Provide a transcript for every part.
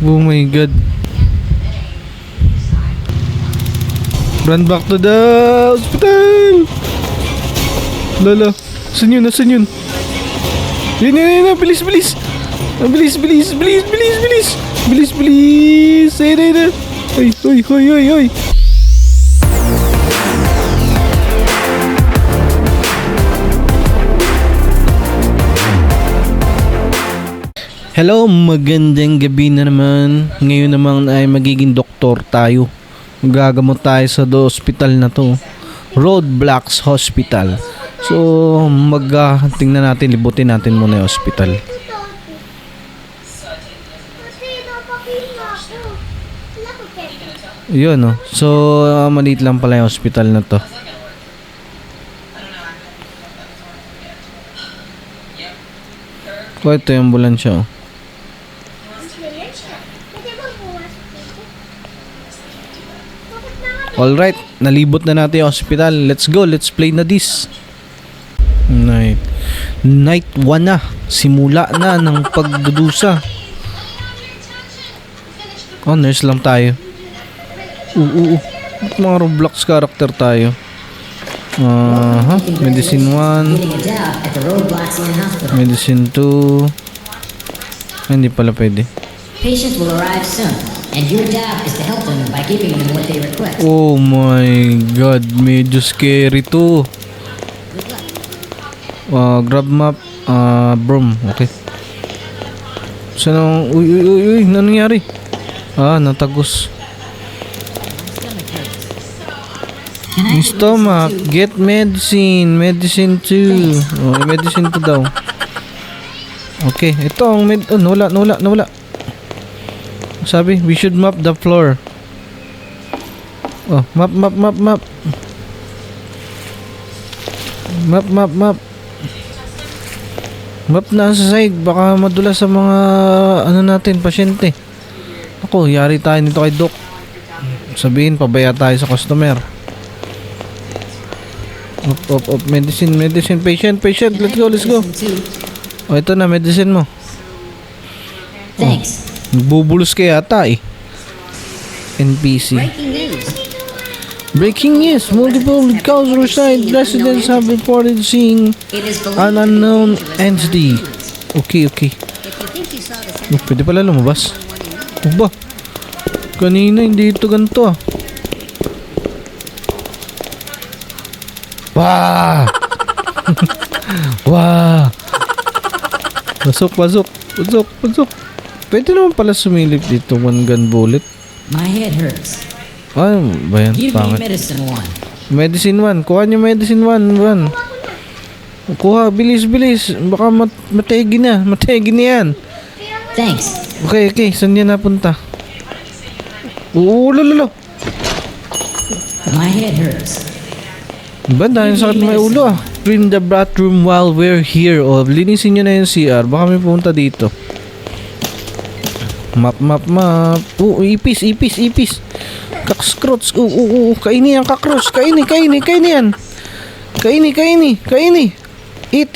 Oh my god. Run back to the hospital. Lala. Saan yun? Nasaan yun? Yan. Bilis. Bilis. Ayun. Ay. Hello, magandang gabi na naman. Ngayon naman ay magiging doktor tayo. Gagamot tayo sa hospital na to, Roadblocks Hospital. So, tingnan natin, libutin natin muna yung hospital. Yun, no? So, maliit lang pala yung hospital na to. Oh, ito yung ambulansya, oh. Alright, nalibot na natin yung hospital. Let's go, let's play na this. Night 1 na. Simula na ng pagdudusa. Oh, nurse lang tayo. Mga Roblox character tayo. Medicine 1, Medicine 2. Hindi pala pwede. Patients will arrive soon, and your job is to help them by giving them what they request. Oh my god, medyo scary to. Grab map, broom, okay. Saan ang, uy, ano nangyari? Natagos. Stomach, get medicine 2. Medicine 2 daw. Okay, ito ang nawala. Sabi, we should map the floor. Oh, map. Map na sa side, baka madulas sa mga natin, pasyente. Ako, yari tayo nito kay Doc. Sabihin, pabaya tayo sa customer. Up, medicine, patient, let's go. Oh, ito na, medicine mo. Thanks. Nagbubulos kaya ata eh. NPC. Breaking news. Multiple Calderside residents have reported seeing an unknown entity. Okay. Pwede pala lumabas. Ba? Kanina hindi ito ganito ah. Wah! Wah! Pasok. Pwede naman pala sumilip dito, 1 gun bullet. My head hurts. Ano ba yan? Give me Pangit. medicine 1. Medicine 1. Kuha niyo medicine 1. Kuha, bilis. Baka mategi na yan. Thanks. Okay. Saan yan napunta? Lalo. My head hurts. Ba, dahil sakit may ulo ah. Clean the bathroom while we're here. Linisin nyo na yung CR. Baka may pumunta dito. Map. Ipis. Kakskrots. Kaini yan, kakros. Kaini yan. Kaini. Eat.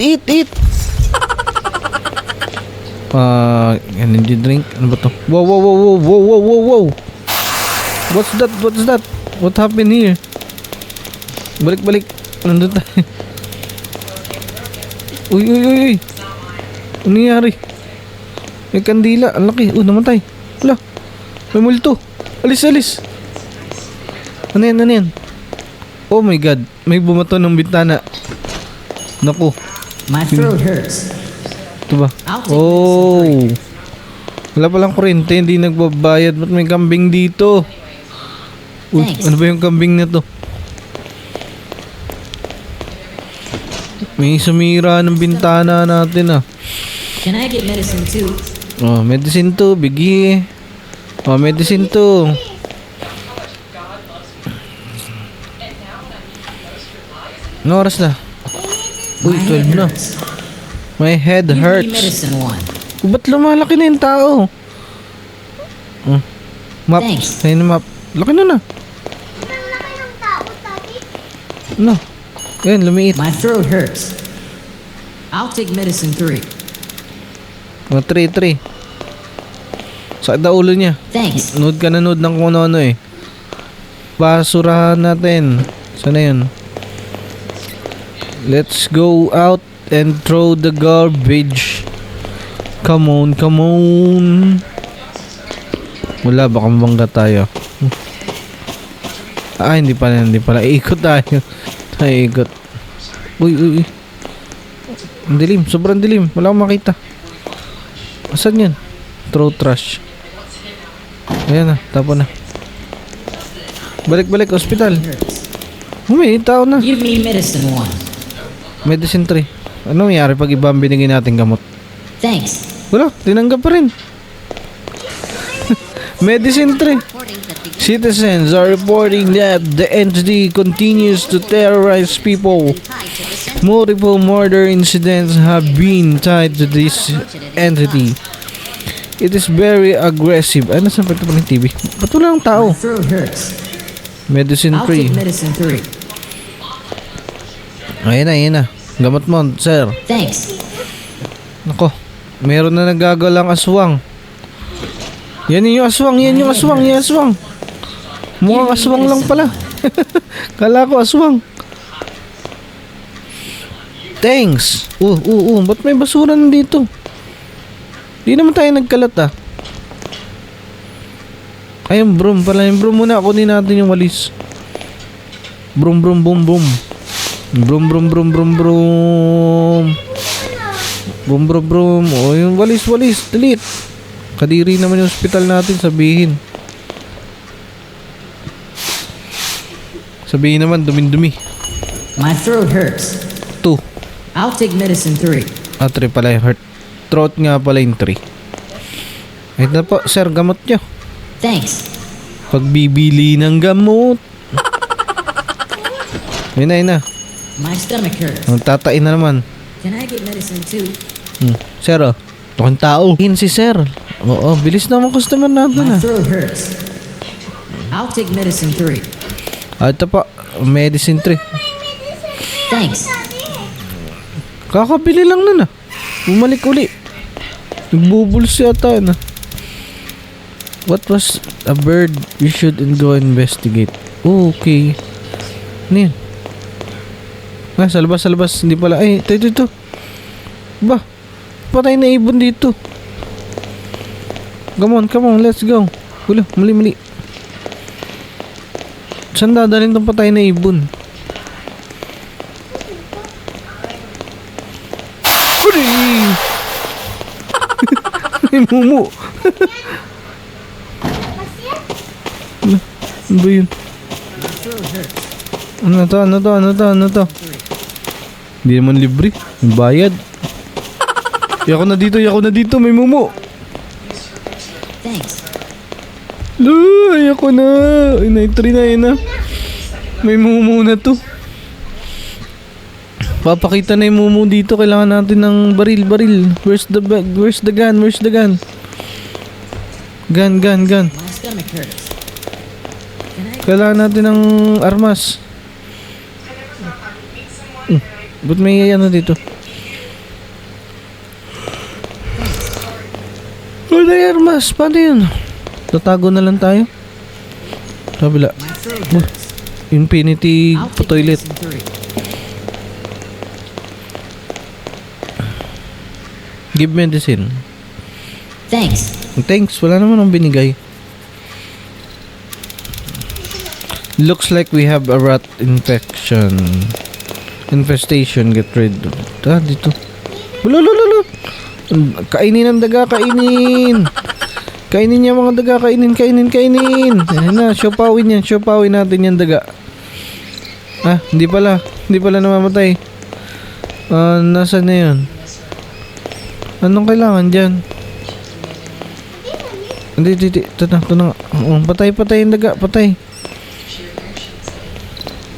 Energy drink. Ano ba to? Wow. What's that? What happened here? Balik. Nandun tayo. Uy. Ano nangyari? May kandila. Ang laki. Namatay. Wala. May multo. Alis. Ano yan? Oh my god. May bumato ng bintana. Naku. My throat hurts. Ito ba? Oh. Wala palang kurente. Hindi nagbabayad. Ba't may kambing dito? Uy, ano ba yung kambing na to? May sumira ng bintana natin ah. Can I get medicine 2? Oh, medicine 2, biggie. Oh, medicine 2. Ano oras na? Uy, 12 na. My head hurts. Medicine 1. Ba't lumalaki na yung tao? Map. Thanks. Sa'yo na map. Laki na. Ano? Yan, lumiit. My throat hurts. I'll take medicine 3. Oh, 3. Sakit na ulo niya. Thanks. Nood ka na nood ng kung ano eh. Basurahan natin. Sana yun? Let's go out and throw the garbage. Come on, come on. Wala, baka mabangga tayo. Hindi pala. Iikot tayo. Ikot. Uy. Ang dilim, sobrang dilim. Wala akong makita. Asan yan? Throw trash. Ayan na, tapon na. Balik, ospital. May tao na. Give me medicine 1. Medicine 3. Ano nangyari pag iba ang binigay natin gamot? Thanks. Wala, tinanggap pa rin. Medicine 3. Citizens are reporting that the entity continues to terrorize people. Multiple murder incidents have been tied to this entity. It is very aggressive. Ano sa pagkakita ng TV? Ba't wala ng tao? My throat hurts. Medicine I'll take 3. medicine 3. Ayan na. Gamot mo, sir. Thanks. Nako, meron na nagagalang aswang. Yan yung aswang. Mukhang aswang lang pala. Kala ko aswang. Thanks. Ba't may basura nandito? Di naman tayo nagkalat ah. Ay, yung broom pala. Yung broom muna. Kunin natin yung walis. Broom. Broom. O, yung walis. Delete. Kadiri naman yung hospital natin. Sabihin naman, dumi-dumi. My throat hurts. 2. I'll take medicine 3. 3 pala yung heart. Throat nga pala yung 3. Ito na po, sir, gamot nyo. Thanks. Pagbibili ng gamot. Yun na. My stomach hurts. Tatain na naman. Can I get medicine 2? Sir, Mukhang tao. Yun si sir. Oo, bilis naman customer natin My ah. throat hurts. I'll take medicine 3. Ito pa, medicine 3. Thanks. Kakabili lang nun ah. Bumalik uli. Nagbubuls yata na. What was a bird? We should go investigate. Oh, okay. Ano yun? Sa labas. Hindi pala. Ay, ito. Ba? Patay na ibon dito. Come on, let's go. Wala, mali. Saan dadalhin tong patay na ibon? Huli! May mumu. Ano ba yun? Ano to? Hindi naman libre. May bayad. Yako na dito. May mumu. Thanks. Ayoko na. Inay-try na yun na. May mumu na to. Papakita na yung mumu dito. Kailangan natin ng baril. Where's the gun? Gun. My stomach hurts. Kailangan natin ng armas. Ba't may ano dito? Wala yung armas. Paano yun? Tatago na lang tayo. Kabila. My throat hurts. Infinity I'll take toilet. medicine 3. Give medicine. Thanks. Wala naman ang binigay. Looks like we have a rat infestation. Get rid of it. Dito. Lolo. Kainin ang daga. Kainin niya mga daga. Kainin. Ayan na. Siopawin natin yung daga. Hindi pala namamatay. Nasaan na yun? Anong kailangan dyan? Hindi. Ito na. Patay yung daga. Patay.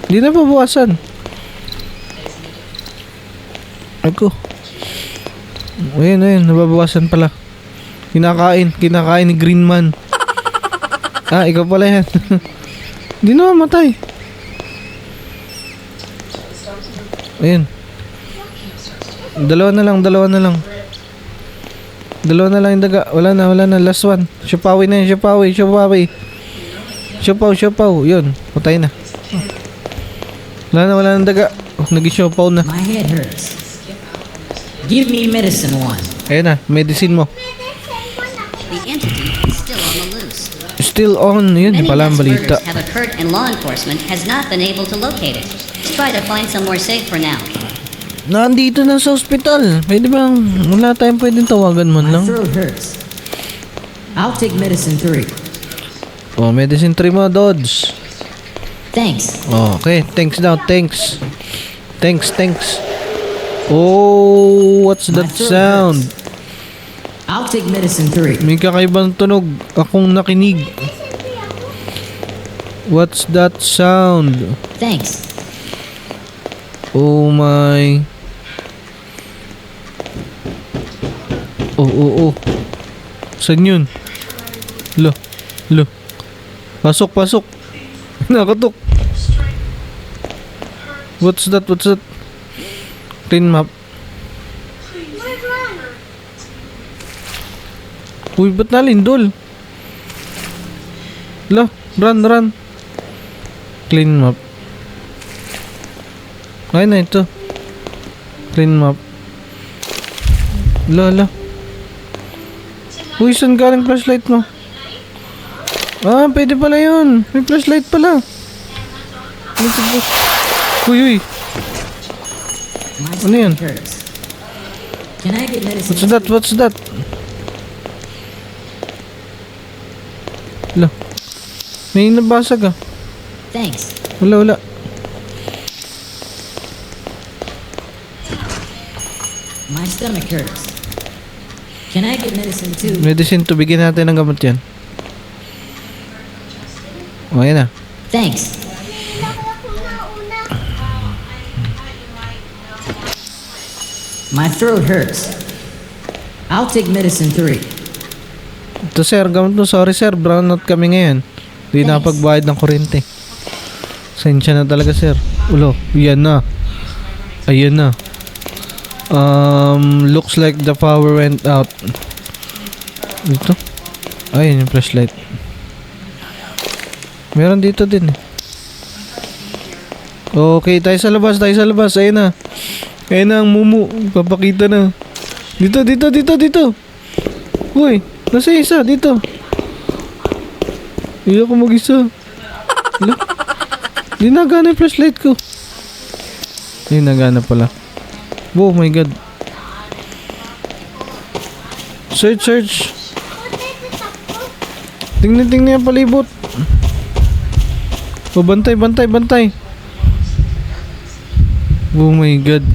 Hindi na pabawasan. Ako. Ayun. Nababawasan pala. Kinakain ni Green Man. Ikaw pala yan. Hindi na mamatay. Ayun. Dalawa na lang. Dalawa na lang yung daga. Wala na. Last one. Siupawi na yun. Siupawi. Siupaw. Yun. Patay na. Wala na daga. Nag-siupaw na. My head hurts. Give me medicine one. Ayun na. Medicine mo. The entity is still on the loose. Still on. Yun. Many Pala ang mass balita. murders have occurred and law enforcement has not been able to locate it. Try to find somewhere safe for now. Nandito na sa ospital. Pwede bang wala tayong pwedeng tawagan man My lang? throat hurts. I'll take medicine 3. Oh, medicine 3 mo, Dodge. Thanks. Oh, okay. Thanks daw. Thanks. Oh, what's My that throat sound? I'll take medicine 3. May kakaibang tunog akong nakinig. What's that sound? Thanks. Oh my. Oh. Saan yun? Lo. Pasok. Nakatok. What's that? Clean map. Uy, ba't nalindol? Lo, run. Clean map. Ay na ito. Clean map. Lala. Uy, saan galing flashlight mo? Ah, pwede pala yun. May flashlight pala. Uy. My Ano yan? stomach hurts. Can I get medicine? What's that? Wala. May nabasag ah. Thanks. Wala. My stomach hurts. Can I get medicine 2? Medicine to, bigyan natin ng gamot yan. O, yan na. Thanks. My throat hurts. I'll take medicine 3. Ito sir, gamot mo. Sorry sir, brownout kami ngayon. Hindi Thanks. nakapagbayad ng kuryente. Sensya na talaga sir. Ulo, yan na. Ayan na. Looks like the power went out. Dito? Ayun yung flashlight. Meron dito din eh. Okay, tayo sa labas. Ayun na. Ayun na ang mumu. Papakita na. Dito. Uy, nasa isa, dito. Hindi ako mag-isa. Hala? Di nagana yung flashlight ko. Di nagana pala. Oh my god. Search. Tingnan yung palibot. Oh, bantay. Oh my god.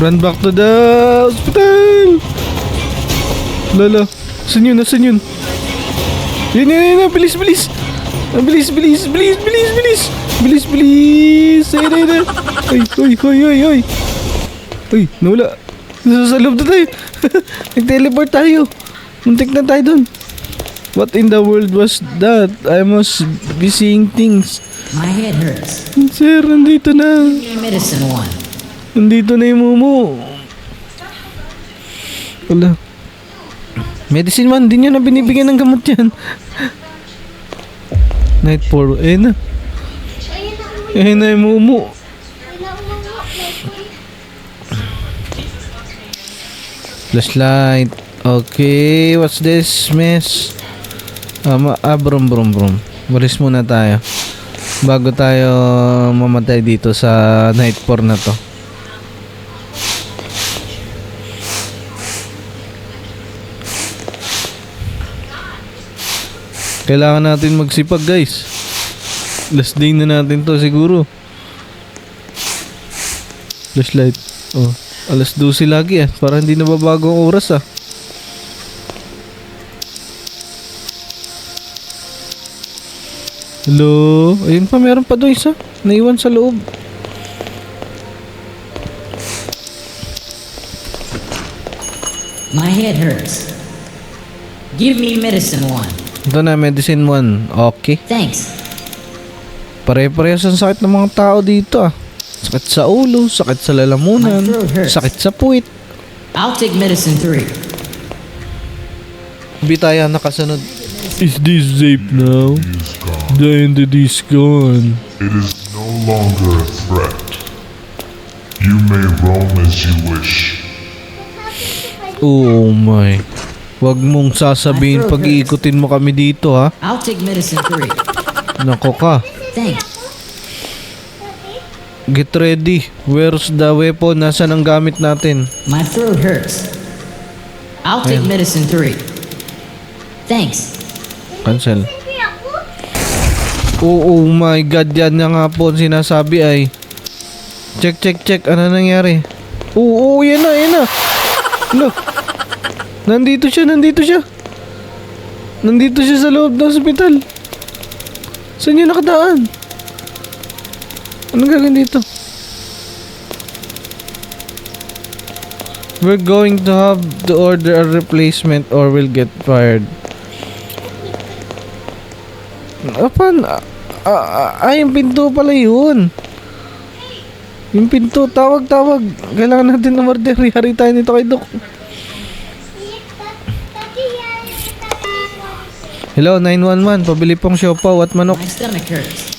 Run back to the hospital. Lala. Saan yun? Yan. Bilis. Bilis. Ayun. Ay, nawala. Nasa loob na tayo. Nag-teleport tayo. Muntik na tayo dun. What in the world was that? I must be seeing things. My head hurts. Sir, nandito na. Give me medicine 1. Nandito na yung mumu. Wala. Medicine man, di nyo na binibigyan ng gamot yan. Night 4. Ayun na yung mumu. Flashlight. Okay, what's this mess? Brum. Walis muna tayo. Bago tayo mamatay dito sa night 4 na to. Kailangan natin magsipag guys. Last day na natin to siguro. Flashlight. Oh, alas 12 lagi ah. Para hindi nababago ang oras ah. Hello? Ayun pa, meron pa doon isa. Naiwan sa loob. My head hurts. Give me medicine 1. Ito na, medicine 1. Okay. Thanks. Pare-parehas ang sakit ng mga tao dito ah. Sakit sa ulo, sakit sa lalamunan, sakit sa puwit. I'll take medicine 3. Hindi tayo nakasunod. Is this safe now? Is gone. The entity is gone. It is no longer a threat. You may roam as you wish. Oh my. Wag mong sasabihin pag iikutin mo kami dito ha. I'll take medicine 3. Nako ka. Thanks. Get ready. Where's the weapon? Nasaan ang gamit natin? My throat hurts. I'll take Ayan. medicine 3. Thanks. Cancel. Oh my god. Yan na nga po ang sinasabi ay. Check. Ano nangyari? Oo, yan na. Look. Nandito siya. Nandito siya sa loob ng ospital. Saan niya nakadaan? Anong gagawin dito? We're going to have to order a replacement or we'll get fired. Apan? Yung pinto pala yun. Yung pinto, tawag. Kailangan natin ng order. Hari tayo nito kay Doc. Hello, 911. Pabili pong siopaw at manok. My stomach hurts.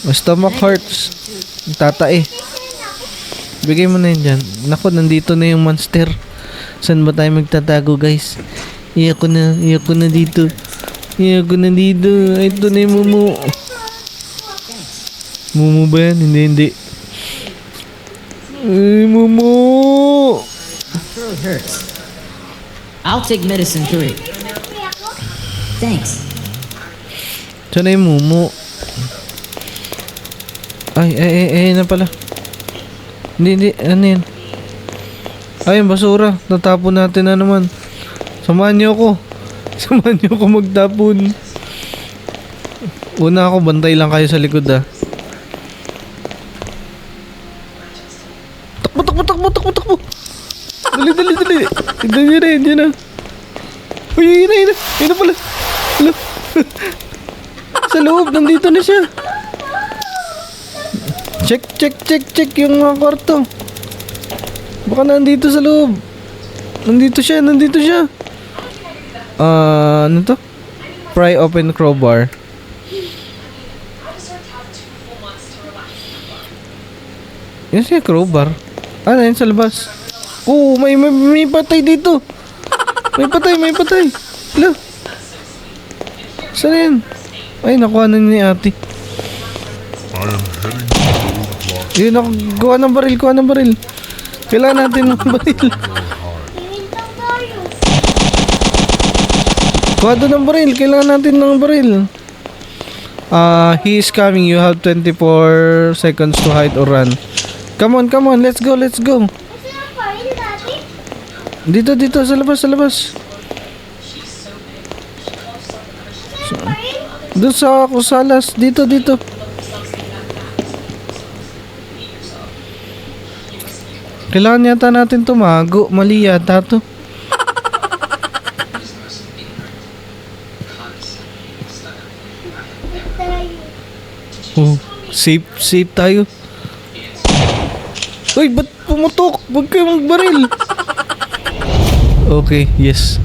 My stomach hurts. Tatae. Bigay mo na yun dyan. Naku, nandito na yung monster. Saan ba tayo magtatago, guys? Iyak ko na dito. Ito na yung mumu. Mumu ba yan? Hindi. Ay, mumu. My throat hurts. I'll take medicine 3. Thanks. Saan na yung mumu? Ay, na pala. Hindi, ano yan? Ay, yung basura. Natapon natin na naman. Samahan niyo ako magtapon. Una ako, bantay lang kayo sa likod ah. Takbo. Dali. Diyan na. Uy, yun na pala. Hello. Sa loob, nandito na siya. Check yung mga kwarto. Baka nandito sa loob. Nandito siya. Ano to? Pry open crowbar. Yan siya crowbar. Yan sa labas. Oo, may patay dito. May patay. Hello. Saan yan? Ay, nakuha na ni ate. I am heading to roadblock. Yun ako, kuha ng baril. Kailangan natin ng baril. Kuha doon ng baril. Kailangan natin ng baril. He is coming. You have 24 seconds to hide or run. Come on. Let's go. Dito. Sa labas. Doon sa kusalas. Dito. Kailangan yata natin tumago. Mali yata to. Oh, safe tayo. Uy, ba't pumutok? Huwag kayo magbaril. Okay, yes.